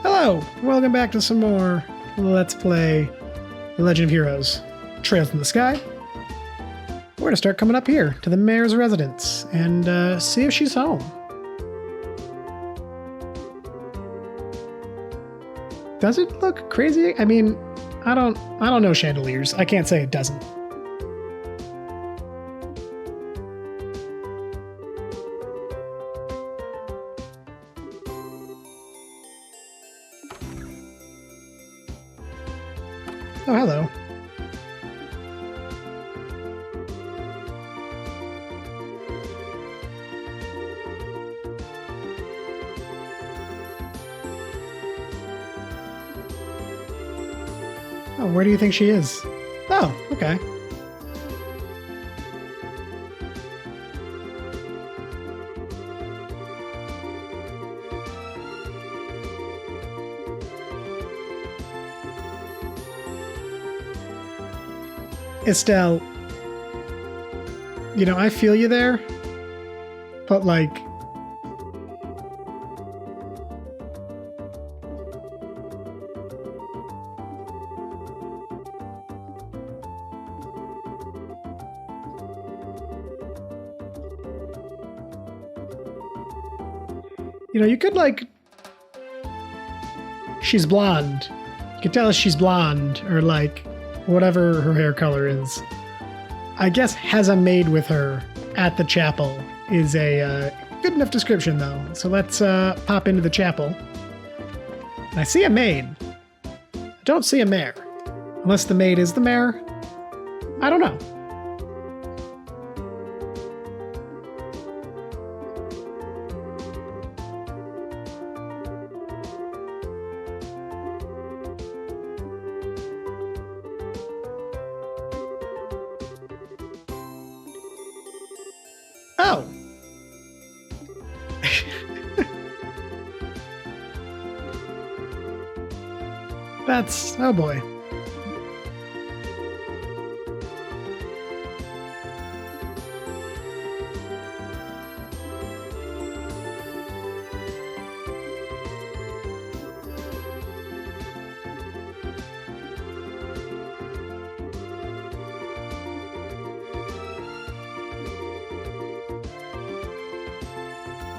Hello, welcome back to some more Let's Play Legend of Heroes Trails in the Sky. We're going to start coming up here to the mayor's residence and see if she's home. Does it look crazy? I mean, I don't know chandeliers. I can't say it doesn't. Oh, hello. Oh, where do you think she is? Oh, okay. Estelle, you know, I feel you there, but like, you know, you could like, she's blonde. You could tell us she's blonde or like, whatever her hair color is. I guess has a maid with her at the chapel is a good enough description though. So let's pop into the chapel. And I see a maid. I don't see a mayor. Unless the maid is the mayor. I don't know. Oh. That's... oh boy.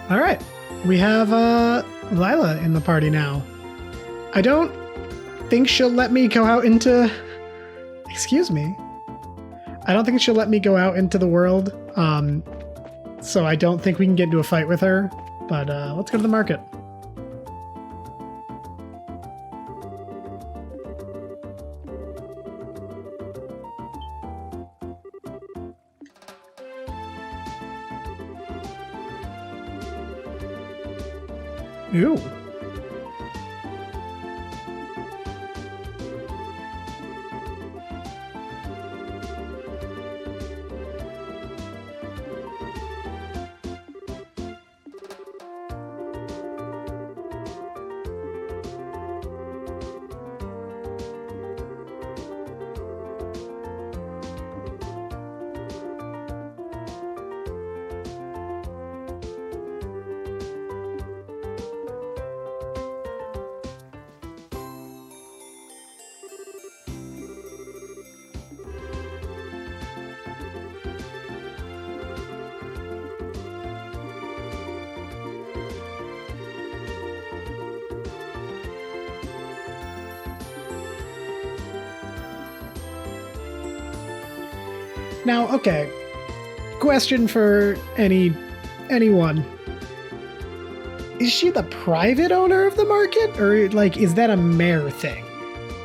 All right, we have Lila in the party now. I don't think she'll let me go out into... excuse me. I don't think she'll let me go out into the world. So I don't think we can get into a fight with her. But let's go to the market. Ooh. Now, okay, question for anyone. Is she the private owner of the market? Or, like, is that a mayor thing?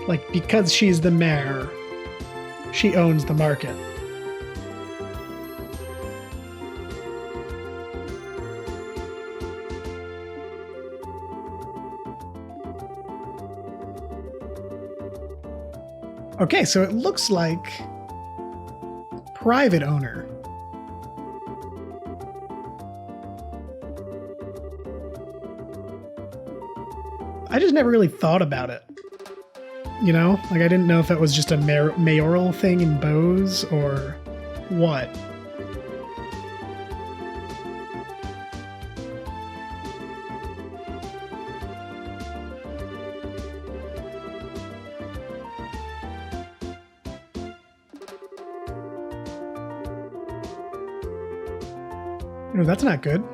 Like, because she's the mayor, she owns the market. Okay, so it looks like... private owner. I just never really thought about it. You know? Like, I didn't know if that was just a mayoral thing in Bose or what. Oh, that's not good.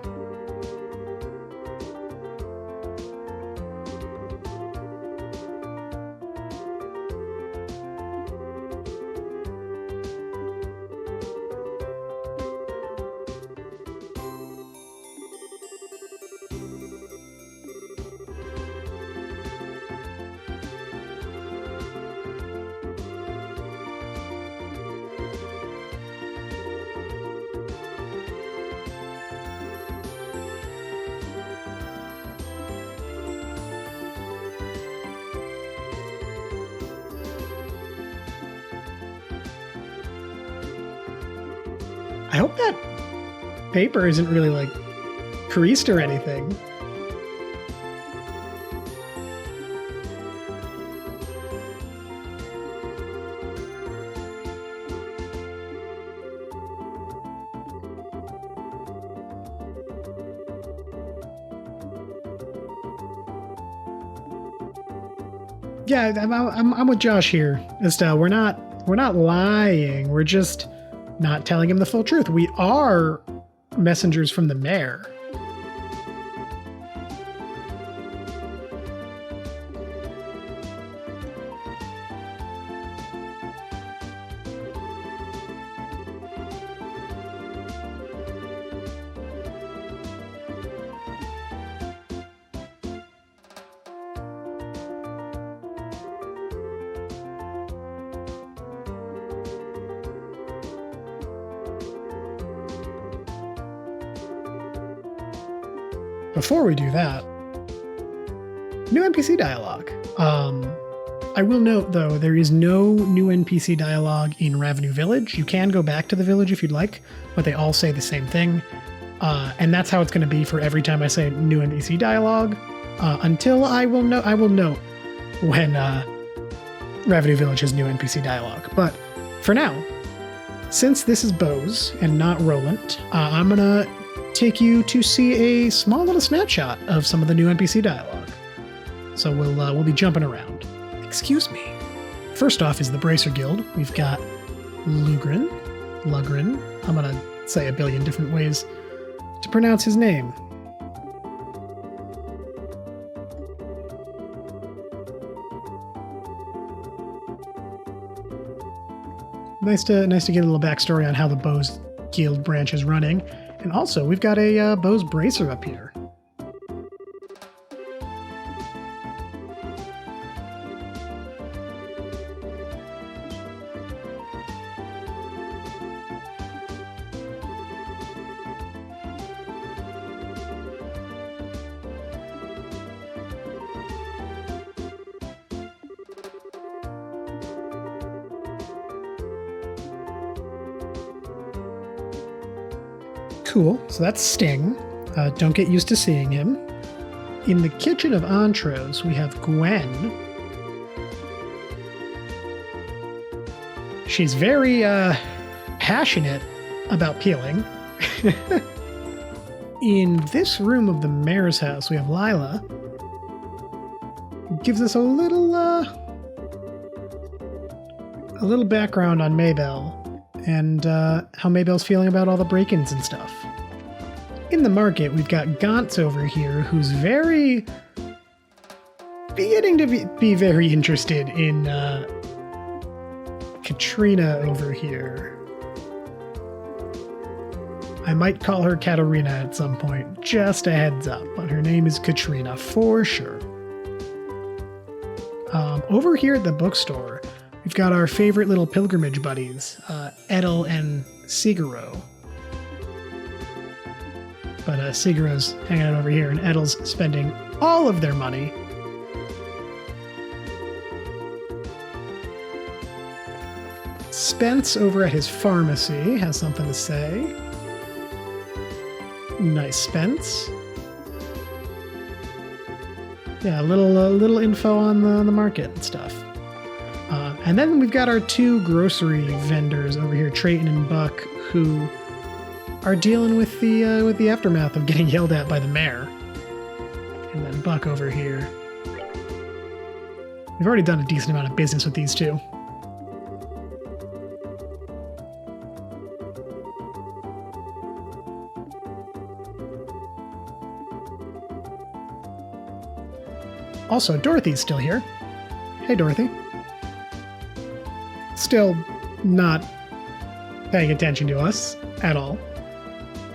I hope that paper isn't really like creased or anything. Yeah, I'm with Josh here. Estelle, we're not lying. We're just not telling him the full truth. We are messengers from the mayor. Before we do that, new NPC dialogue. I will note, though, there is no new NPC dialogue in Ravenue Village. You can go back to the village if you'd like, but they all say the same thing. And that's how it's going to be for every time I say new NPC dialogue, until I will note when Ravenue Village has new NPC dialogue. But for now, since this is Bose and not Roland, I'm going to take you to see a small little snapshot of some of the new NPC dialogue. So we'll be jumping around. Excuse me. First off is the Bracer Guild. We've got Lugran. I'm gonna say a billion different ways to pronounce his name. Nice to get a little backstory on how the Bose Guild branch is running. And also, we've got a Bose Bracer up here. Cool, so that's Sting. Don't get used to seeing him. In the Kitchen of Entrees, we have Gwen. She's very passionate about peeling. In this room of the mayor's house, we have Lila. Who gives us a little background on Maybelle and how Maybelle's feeling about all the break-ins and stuff. In the market, we've got Gantz over here, who's beginning to be very interested in Katrina over here. I might call her Katarina at some point, just a heads up, but her name is Katrina for sure. Over here at the bookstore, we've got our favorite little pilgrimage buddies, Edel and Siguro. But Siguro's hanging out over here, and Edel's spending all of their money. Spence over at his pharmacy has something to say. Nice, Spence. Yeah, a little info on the market and stuff. And then we've got our two grocery vendors over here, Trayton and Buck, who are dealing with the aftermath of getting yelled at by the mayor. And then Buck over here. We've already done a decent amount of business with these two. Also, Dorothy's still here. Hey, Dorothy. Still not paying attention to us at all.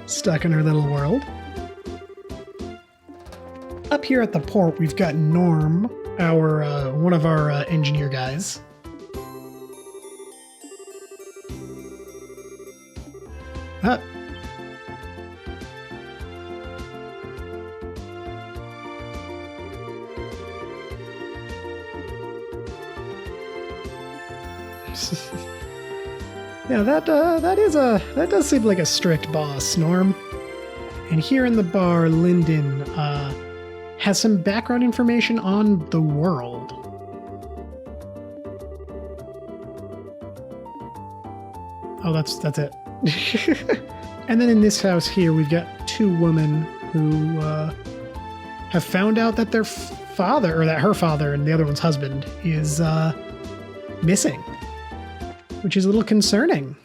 Stuck in her little world. Up here at the port, we've got Norm, our one of our engineer guys. Ah. Yeah, that does seem like a strict boss, Norm. And here in the bar, Lyndon has some background information on the world. Oh, that's it. And then in this house here, we've got two women who have found out that their father, or that her father and the other one's husband, is missing, which is a little concerning.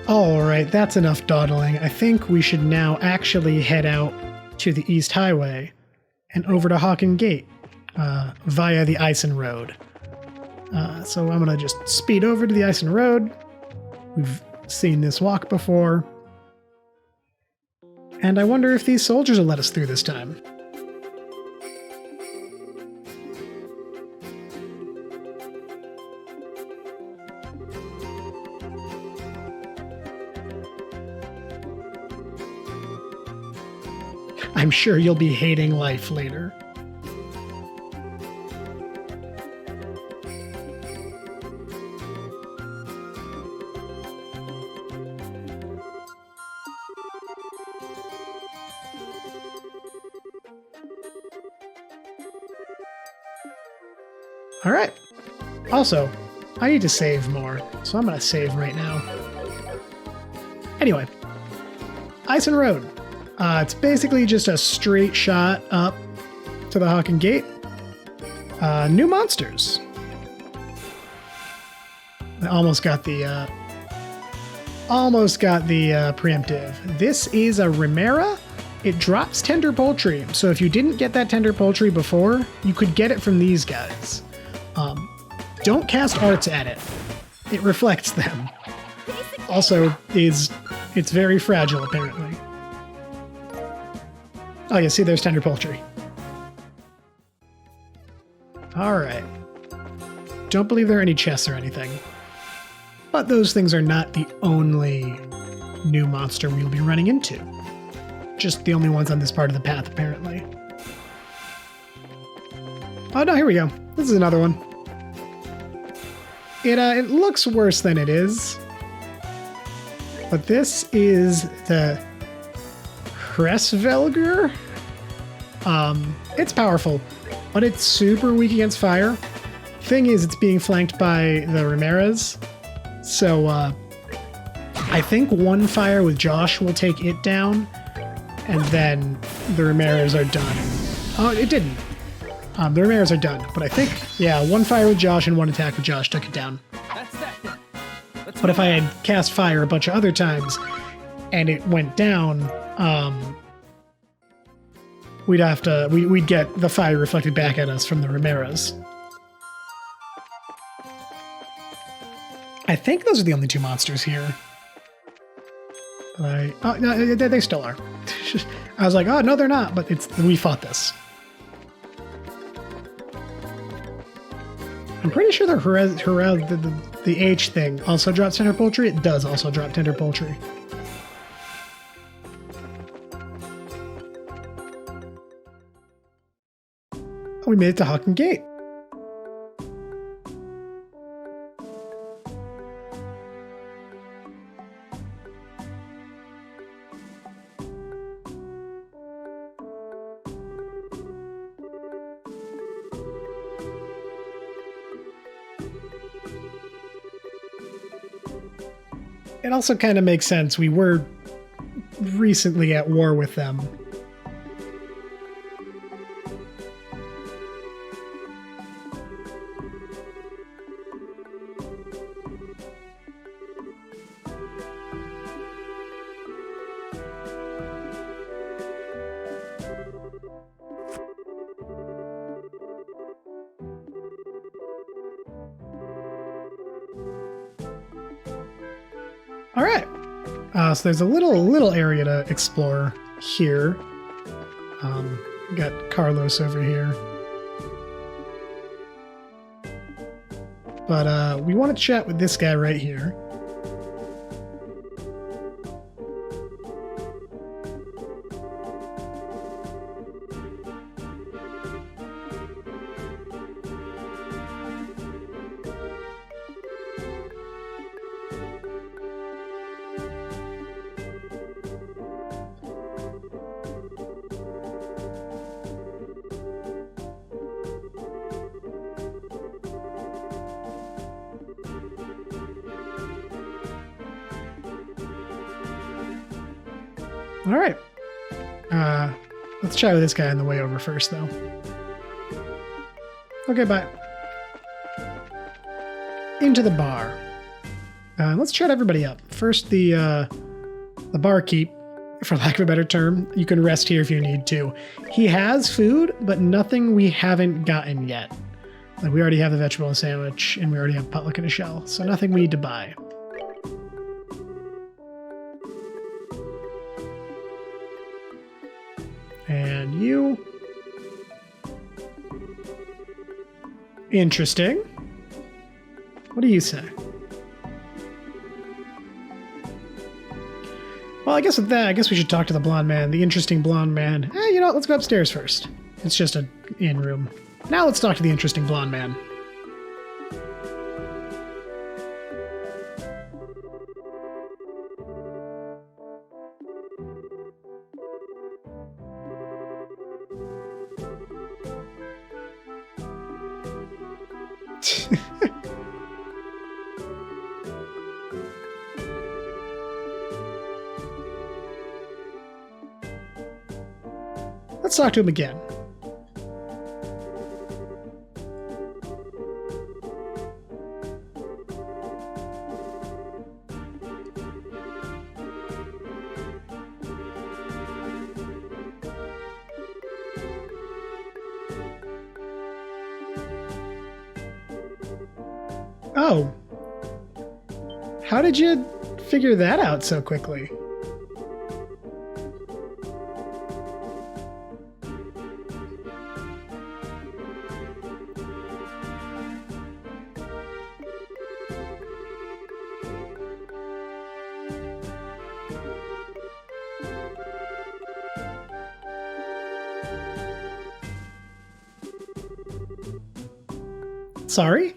All right, that's enough dawdling. I think we should now actually head out to the East Highway and over to Haken Gate via the Eisen Road. So I'm going to just speed over to the Eisen Road. We've seen this walk before. And I wonder if these soldiers will let us through this time. I'm sure you'll be hating life later. All right. Also, I need to save more, so I'm going to save right now. Anyway, Eisen Road. It's basically just a straight shot up to the Haken Gate. New monsters. I almost got the preemptive. This is a Remera. It drops tender poultry, so if you didn't get that tender poultry before, you could get it from these guys. Don't cast arts at it. It reflects them. Also, it's very fragile, apparently. Oh, yeah, see, there's tender poultry. All right. Don't believe there are any chests or anything. But those things are not the only new monster we'll be running into. Just the only ones on this part of the path, apparently. Oh, no, here we go. This is another one. It looks worse than it is. But this is the Kressvelger. It's powerful, but it's super weak against fire. Thing is, it's being flanked by the Ramirez. So, I think one fire with Josh will take it down, and then the Ramirez are done. Oh, it didn't. The Ramirez are done, but I think, yeah, one fire with Josh and one attack with Josh took it down. But if I had cast fire a bunch of other times, and it went down, we'd get the fire reflected back at us from the Ramirez. I think those are the only two monsters here. Oh, no, they still are. I was like, oh, no, they're not, but we fought this. I'm pretty sure the H thing also drops tender poultry. It does also drop tender poultry. Oh, we made it to Haken Gate. It also kind of makes sense. We were recently at war with them. All right. So there's a little area to explore here. Got Carlos over here. But we want to chat with this guy right here. All right. Let's chat with this guy on the way over first, though. Okay, bye. Into the bar. Let's chat everybody up. First, the barkeep, for lack of a better term. You can rest here if you need to. He has food, but nothing we haven't gotten yet. Like, we already have the vegetable sandwich, and we already have potluck in a shell, so nothing we need to buy. And you. Interesting. What do you say? Well, I guess with that, we should talk to the blonde man, the interesting blonde man. You know what? Let's go upstairs first. It's just an inn room. Now let's talk to the interesting blonde man. Let's talk to him again. Oh. How did you figure that out so quickly? Sorry?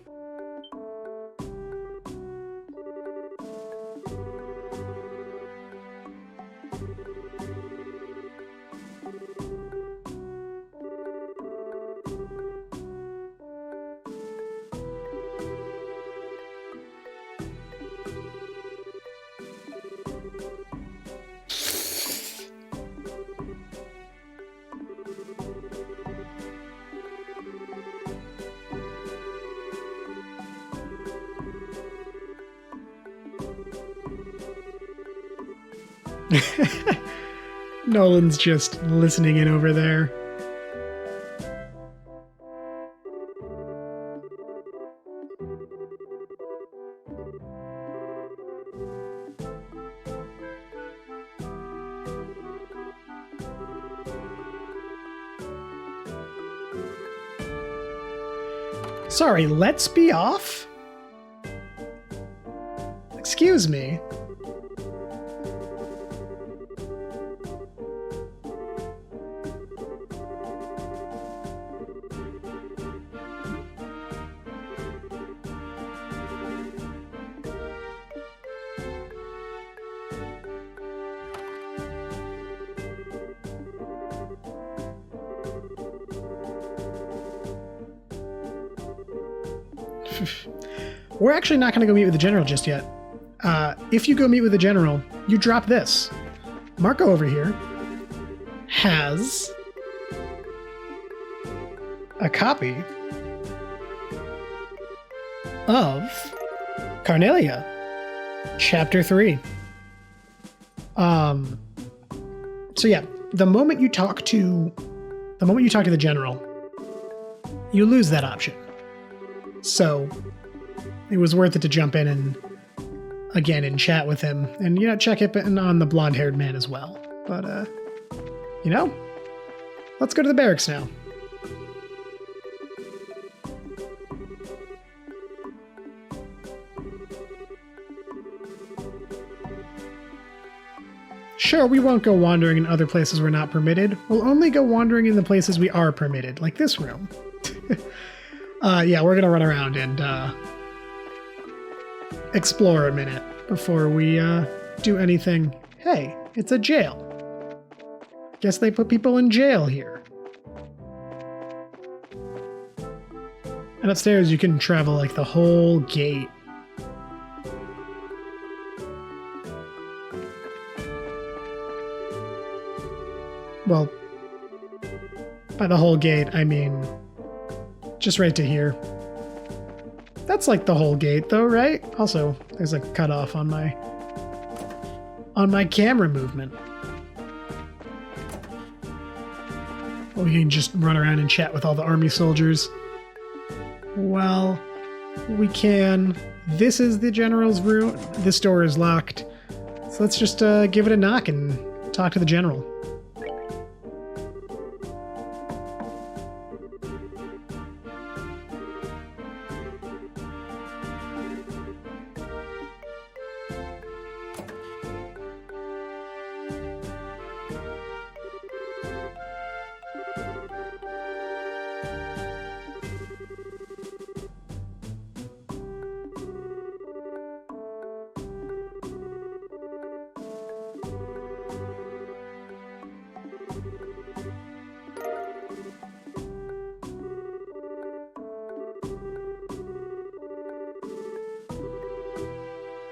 Nolan's just listening in over there. Sorry, let's be off? Excuse me. We're actually not going to go meet with the general just yet. If you go meet with the general, you drop this. Marco over here has a copy of Carnelia, Chapter 3. So yeah, the moment you talk to the general, you lose that option. So it was worth it to jump in and again and chat with him, and check in on the blonde-haired man as well. But let's go to the barracks now. Sure, we won't go wandering in other places we're not permitted. We'll only go wandering in the places we are permitted, like this room. Yeah, we're gonna run around and explore a minute before we do anything. Hey, it's a jail. Guess they put people in jail here. And upstairs you can travel like the whole gate. Well, by the whole gate, I mean just right to here. That's like the whole gate though, right? Also, there's a cutoff on my camera movement. We can just run around and chat with all the army soldiers. Well, we can. This is the general's room. This door is locked. So let's just give it a knock and talk to the general.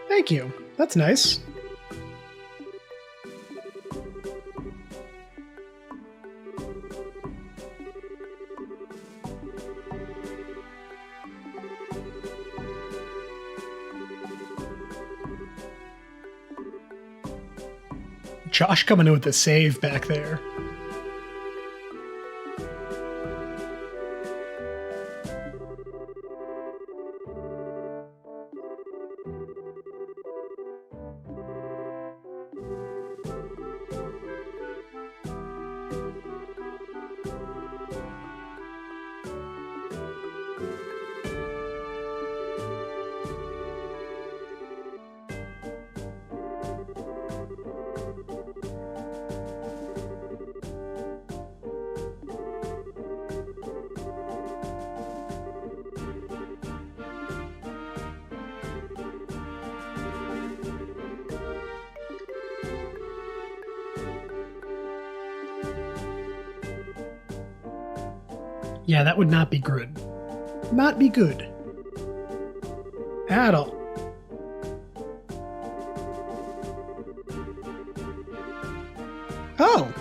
Thank you. That's nice. Josh coming in with the save back there. Yeah, that would not be good. Not be good. At all. Oh.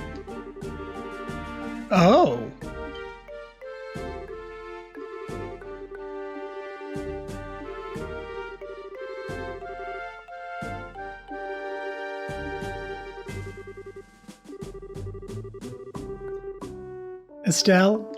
Oh. Estelle?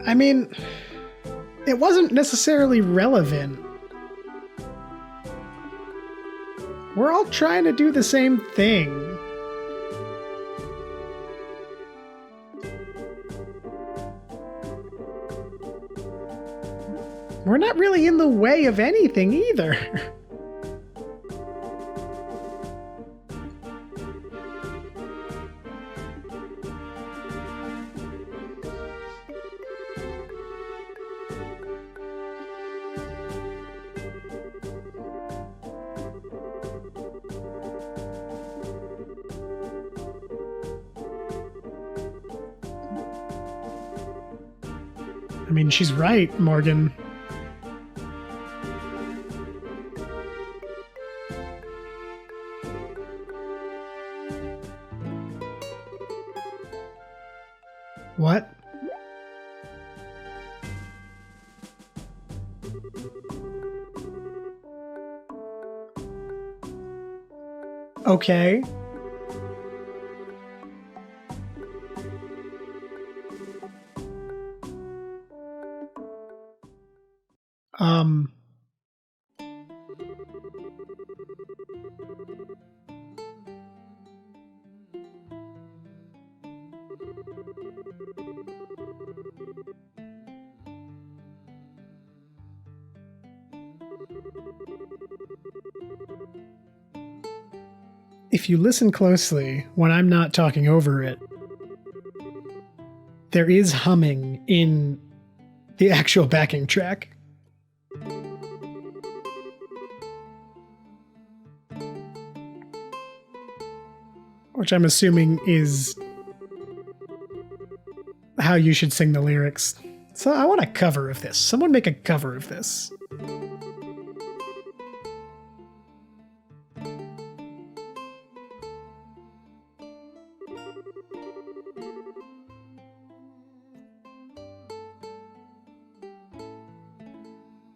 I mean, it wasn't necessarily relevant. We're all trying to do the same thing. We're not really in the way of anything either. I mean, she's right, Morgan. What? Okay. If you listen closely when I'm not talking over it, there is humming in the actual backing track. Which I'm assuming is how you should sing the lyrics. So I want a cover of this. Someone make a cover of this.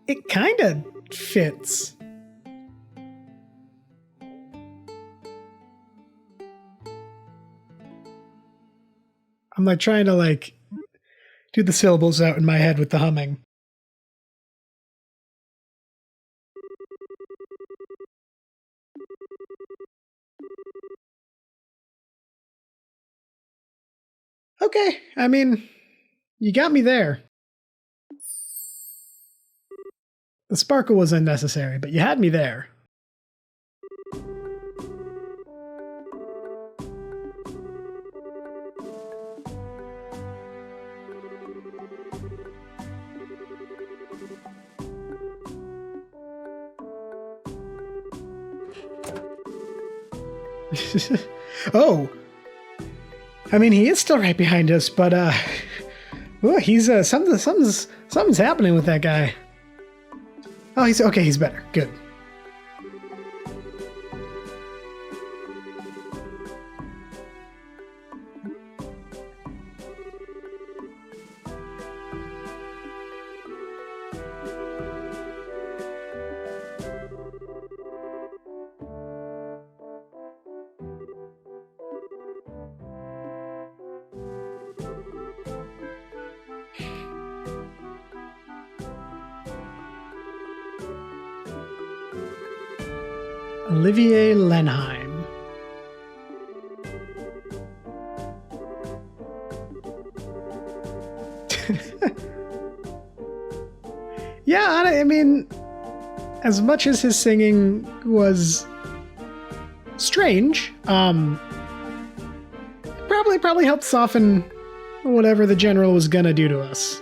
It kind of fits. I'm like trying to like do the syllables out in my head with the humming. Okay, I mean, you got me there. The sparkle was unnecessary, but you had me there. Oh, I mean, he is still right behind us, but oh, he's something's happening with that guy. Oh, he's okay. He's better. Good. Olivier Lenheim. Yeah, I mean, as much as his singing was strange, probably helped soften whatever the general was gonna do to us.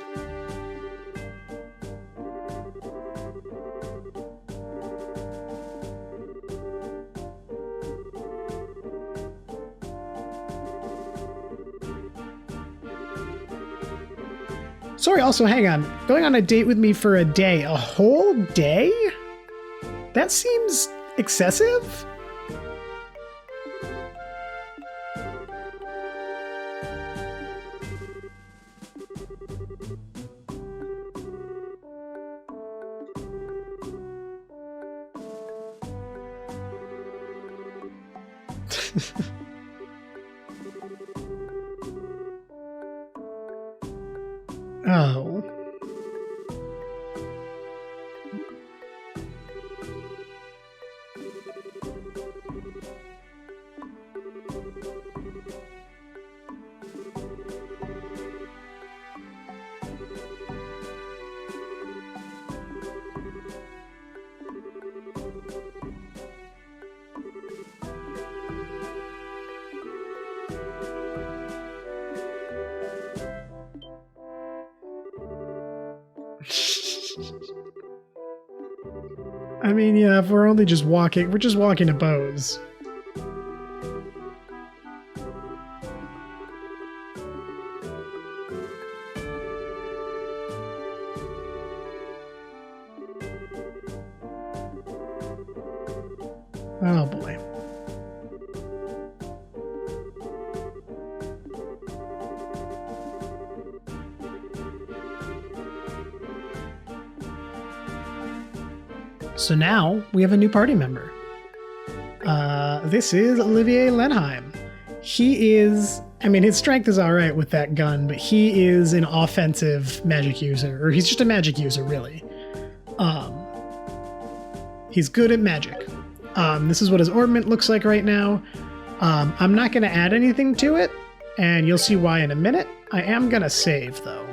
Sorry, also, hang on. Going on a date with me for a day. A whole day? That seems excessive? Oh. I mean, yeah, if we're only just walking, we're just walking to Bose. Oh boy. So now we have a new party member. This is Olivier Lenheim. He is, I mean, his strength is all right with that gun, but he is an offensive magic user, or he's just a magic user, really. He's good at magic. This is what his ornament looks like right now. I'm not going to add anything to it, and you'll see why in a minute. I am going to save, though.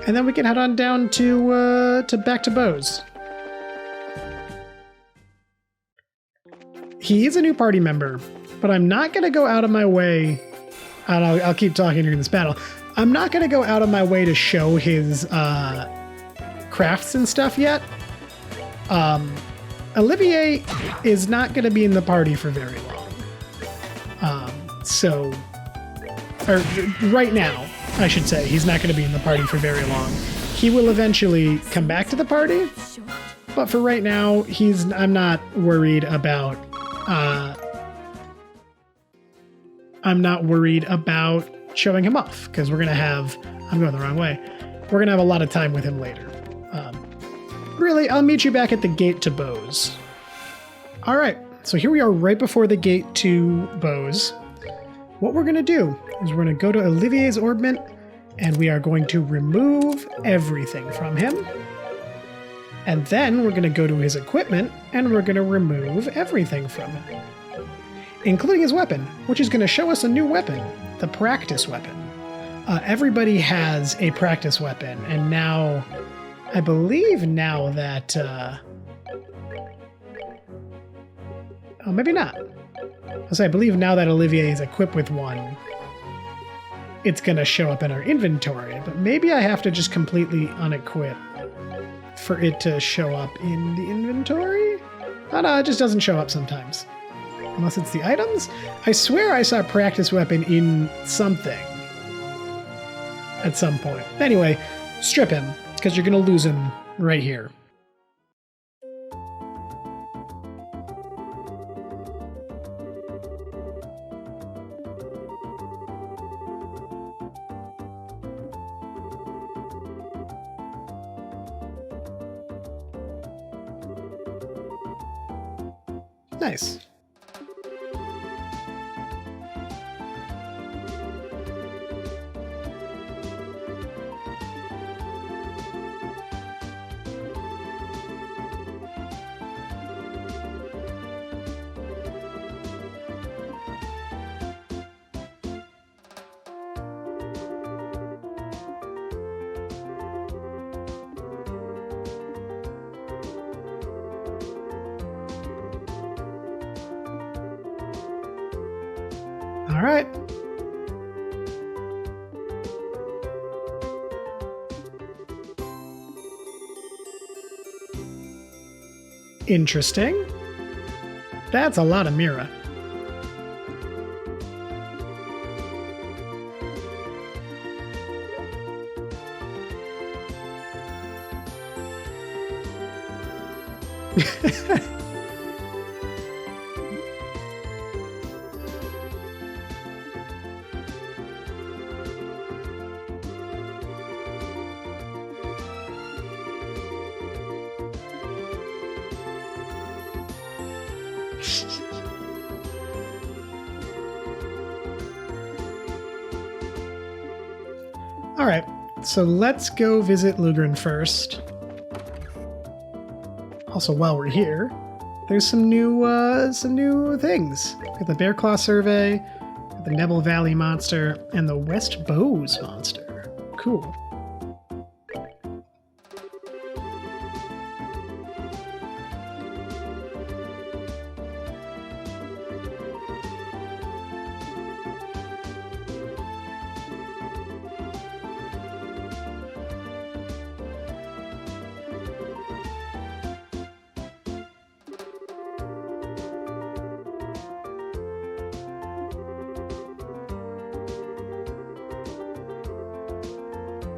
And then we can head on down to back to Bose. He is a new party member, but I'm not going to go out of my way, and I'll keep talking during this battle. I'm not going to go out of my way to show his crafts and stuff yet. Olivier is not going to be in the party for very long. Right now, I should say, he's not going to be in the party for very long. He will eventually come back to the party, but for right now, I'm not worried about showing him off, because I'm going the wrong way. We're going to have a lot of time with him later. Really, I'll meet you back at the gate to Bose. All right, so here we are right before the gate to Bose. What we're going to do is we're going to go to Olivier's ornament, and we are going to remove everything from him. And then we're going to go to his equipment, and we're going to remove everything from him, including his weapon, which is going to show us a new weapon, the practice weapon. Everybody has a practice weapon, and now, I believe now that... oh, maybe not. I believe now that Olivier is equipped with one, it's going to show up in our inventory, but maybe I have to just completely unequip for it to show up in the inventory? Oh no, it just doesn't show up sometimes. Unless it's the items? I swear I saw practice weapon in something at some point. Anyway, strip him, because you're going to lose him right here. Nice. All right. Interesting. That's a lot of Mira. All right, so let's go visit Lugran first. Also, while we're here, there's some new things. Got the Bear Claw Survey, the Nebel Valley Monster, and the West Bose Monster. Cool.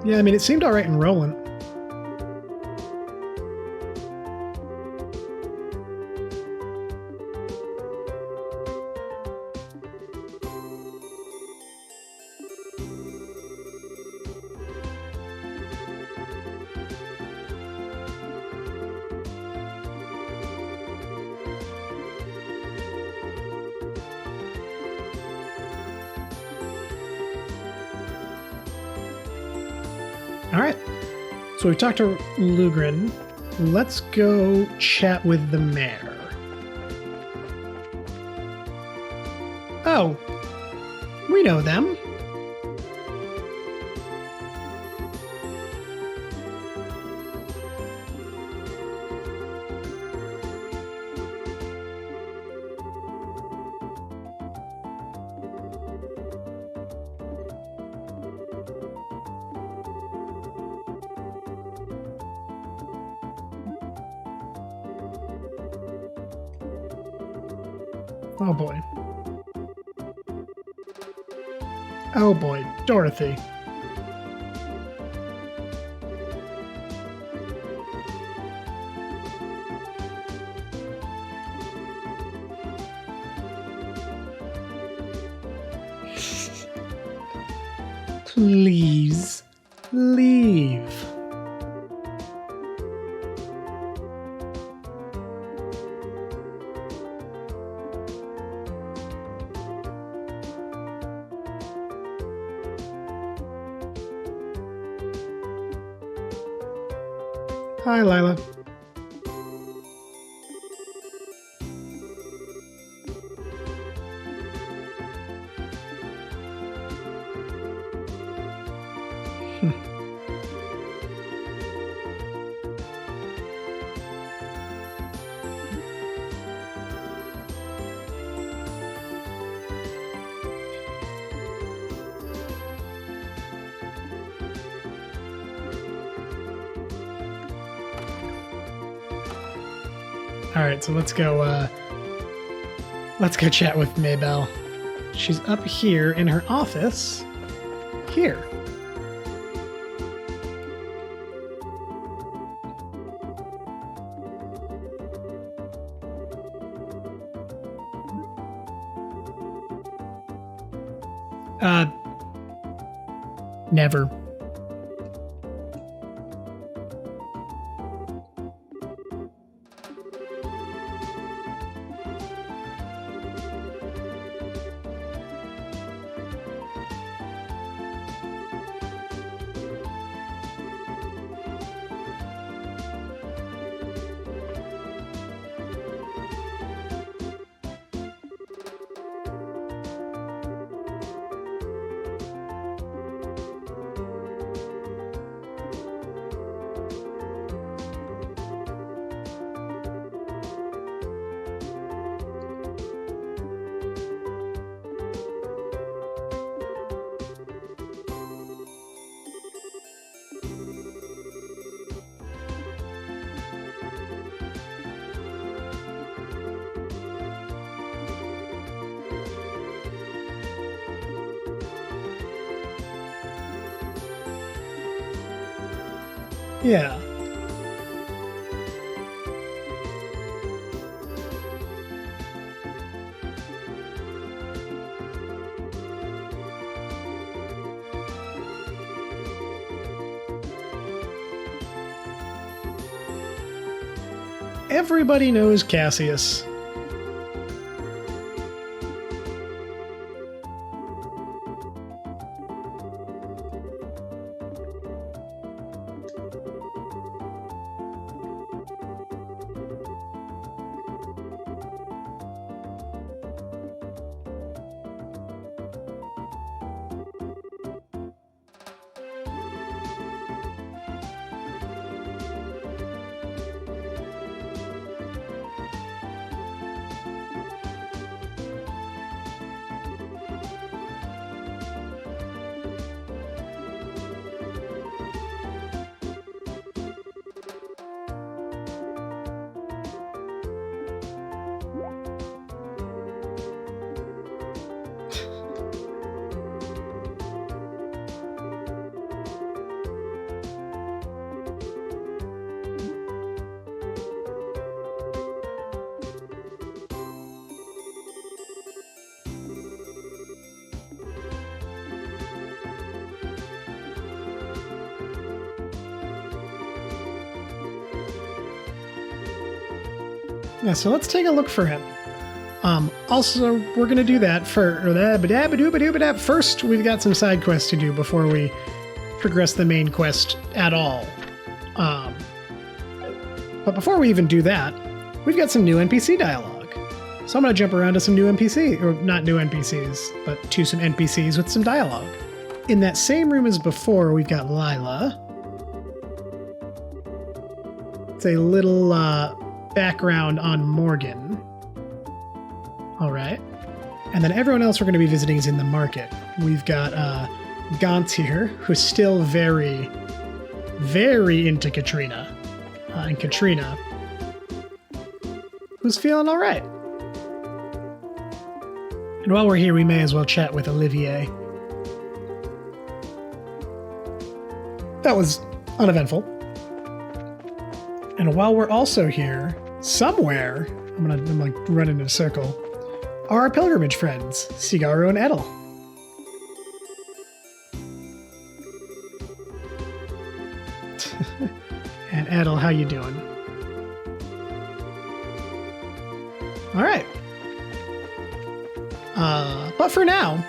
Yeah, I mean, it seemed all right in Roland. All right. So we talked to Lugran. Let's go chat with the mayor. Oh, we know them. Oh boy. Oh boy, Dorothy. Please leave. Hi, Lila. All right, so let's go chat with Maybelle. She's up here in her office. Here. Never. Yeah. Everybody knows Cassius. Yeah, so let's take a look for him. Also, we're going to do that for... First, we've got some side quests to do before we progress the main quest at all. But before we even do that, we've got some new NPC dialogue. So I'm going to jump around to some new NPC, or not new NPCs, but to some NPCs with some dialogue. In that same room as before, we've got Lila. It's a little background on Morgan. All right. And then everyone else we're going to be visiting is in the market. We've got Gaunt here, who's still very, very into Katrina. And Katrina, who's feeling all right. And while we're here, we may as well chat with Olivier. That was uneventful. And while we're also here, somewhere, I'm like running in a circle, are our pilgrimage friends, Cigarro and Edel. And Edel, how you doing? All right. But for now,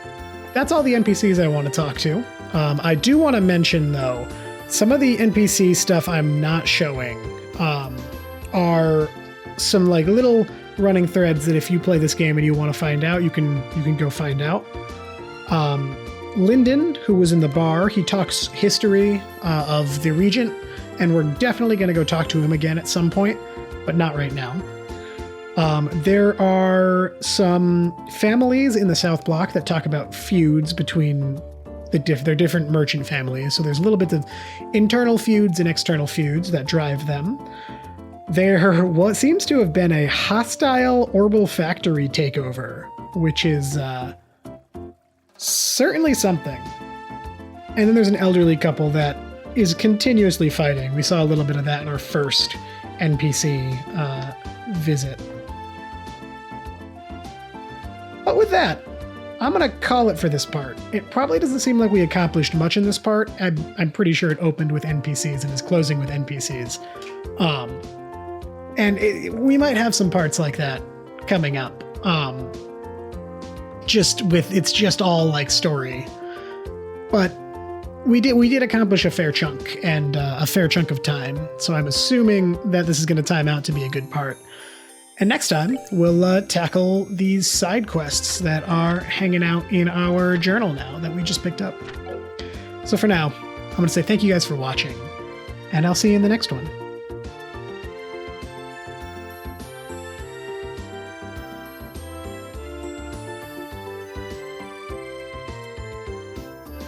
that's all the NPCs I want to talk to. I do want to mention, though, some of the NPC stuff I'm not showing are some like little running threads that if you play this game and you want to find out, you can go find out. Lyndon, who was in the bar, he talks history of the Regent, and we're definitely going to go talk to him again at some point, but not right now. There are some families in the South Block that talk about feuds between their different merchant families. So there's a little bit of internal feuds and external feuds that drive them. There what seems to have been a hostile Orbital Factory takeover, which is certainly something. And then there's an elderly couple that is continuously fighting. We saw a little bit of that in our first NPC visit. But with that, I'm going to call it for this part. It probably doesn't seem like we accomplished much in this part. I'm pretty sure it opened with NPCs and is closing with NPCs. We might have some parts like that coming up. It's just all like story. But we did accomplish a fair chunk and a fair chunk of time. So I'm assuming that this is going to time out to be a good part. And next time, we'll tackle these side quests that are hanging out in our journal now that we just picked up. So for now, I'm going to say thank you guys for watching, and I'll see you in the next one.